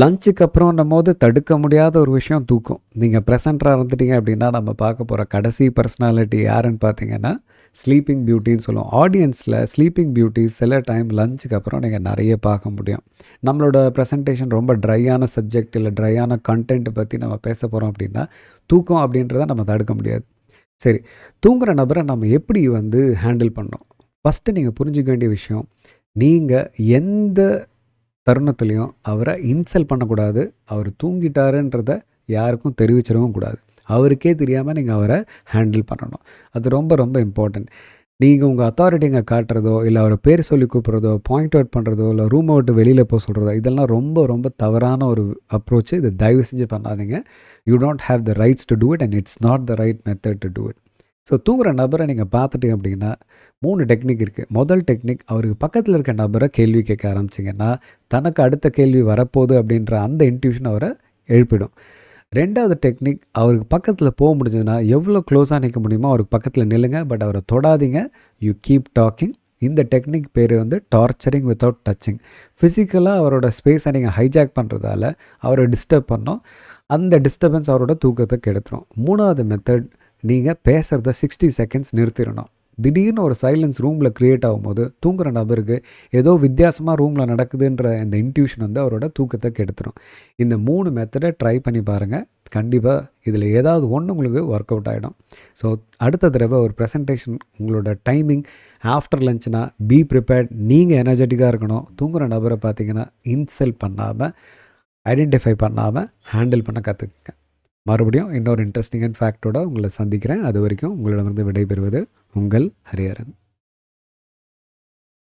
லஞ்சுக்கு அப்புறம்ன்னும்போது தடுக்க முடியாத ஒரு விஷயம் தூக்கம். நீங்கள் ப்ரெசென்டராக இருந்துட்டீங்க அப்படின்னா, நம்ம பார்க்க போகிற கடைசி பர்சனாலிட்டி யாருன்னு பார்த்தீங்கன்னா, ஸ்லீப்பிங் பியூட்டின்னு சொல்லுவோம். ஆடியன்ஸில் ஸ்லீப்பிங் பியூட்டிஸ் சில டைம் லஞ்சுக்கு அப்புறம் நீங்கள் நிறைய பார்க்க முடியும். நம்மளோட ப்ரெசன்டேஷன் ரொம்ப ட்ரையான சப்ஜெக்ட் இல்லை ட்ரையான கண்டென்ட் பற்றி நம்ம பேச போகிறோம் அப்படின்னா, தூக்கம் அப்படின்றத நம்ம தடுக்க முடியாது. சரி, தூங்குற நபரை நம்ம எப்படி ஹேண்டில் பண்ணோம்? ஃபஸ்ட்டு நீங்கள் புரிஞ்சுக்க வேண்டிய விஷயம், நீங்கள் எந்த தருணத்துலேயும் அவரை இன்சல்ட் பண்ணக்கூடாது. அவர் தூங்கிட்டாருன்றத யாருக்கும் தெரிவிச்சிடவும் கூடாது. அவருக்கே தெரியாமல் நீங்கள் அவரை ஹேண்டில் பண்ணணும். அது ரொம்ப ரொம்ப இம்பார்ட்டன்ட். நீங்கள் உங்கள் அத்தாரிட்டிங்க காட்டுறதோ, இல்லை அவரை பேர் சொல்லி கூப்பிட்றதோ, பாயிண்ட் அவுட் பண்ணுறதோ, இல்லை ரூமை விட்டு வெளியில் போக சொல்கிறதோ, இதெல்லாம் ரொம்ப ரொம்ப தவறான ஒரு அப்ரோச்சு. இது தயவு செஞ்சு பண்ணாதீங்க. You don't have the rights to do it and it's not the right method to do it. So தூங்குற நபரை நீங்கள் பார்த்துட்டீங்க அப்படின்னா 3 டெக்னிக் இருக்குது. முதல் டெக்னிக், அவருக்கு பக்கத்தில் இருக்க நபரை கேள்வி கேட்க ஆரம்பிச்சிங்கன்னா, தனக்கு அடுத்த கேள்வி வரப்போகுது அப்படின்ற அந்த இன்ட்யூஷன் அவரை எழுப்பிடும். 2வது டெக்னிக், அவருக்கு பக்கத்தில் போக முடிஞ்சதுன்னா எவ்வளோ க்ளோஸாக நிற்க முடியுமோ அவருக்கு பக்கத்தில் நில்லுங்க. பட் அவரை தொடாதீங்க. You keep talking. இந்த டெக்னிக் பேர் டார்ச்சரிங் வித்தவுட் டச்சிங். ஃபிசிக்கலாக அவரோட ஸ்பேஸை நீங்கள் ஹைஜாக் பண்ணுறதால அவரை டிஸ்டர்ப் பண்ணோம். அந்த டிஸ்டர்பன்ஸ் அவரோட தூக்கத்தை கெடுத்துரும். 3வது மெத்தட், நீங்கள் பேசுகிறத 60 செகண்ட்ஸ் நிறுத்திடணும். திடீர்னு ஒரு சைலன்ஸ் ரூமில் க்ரியேட் ஆகும்போது தூங்குற நபருக்கு ஏதோ வித்தியாசமாக ரூமில் நடக்குதுன்ற அந்த இன்ட்யூஷன் அவரோட தூக்கத்தை கெடுத்துரும். இந்த 3 மெத்தடை ட்ரை பண்ணி பாருங்கள். கண்டிப்பாக இதில் ஏதாவது ஒன்று உங்களுக்கு ஒர்க் அவுட் ஆகிடும். ஸோ அடுத்த தடவை ஒரு ப்ரெசன்டேஷன், உங்களோட டைமிங் ஆஃப்டர் லஞ்ச்னா பி ப்ரிப்பேர்ட். நீங்கள் எனர்ஜெட்டிக்காக இருக்கணும். தூங்குற நபரை பார்த்தீங்கன்னா இன்சல்ட் பண்ணாமல், ஐடென்டிஃபை பண்ணாமல் ஹேண்டில் பண்ண கற்றுக்குங்க. மறுபடியும் இன்னொரு இன்ட்ரெஸ்டிங் ஃபேக்டோட உங்களை சந்திக்கிறேன். அது வரைக்கும் உங்களிடமிருந்து விடைபெறுவது உங்கள் ஹரிஹரன்.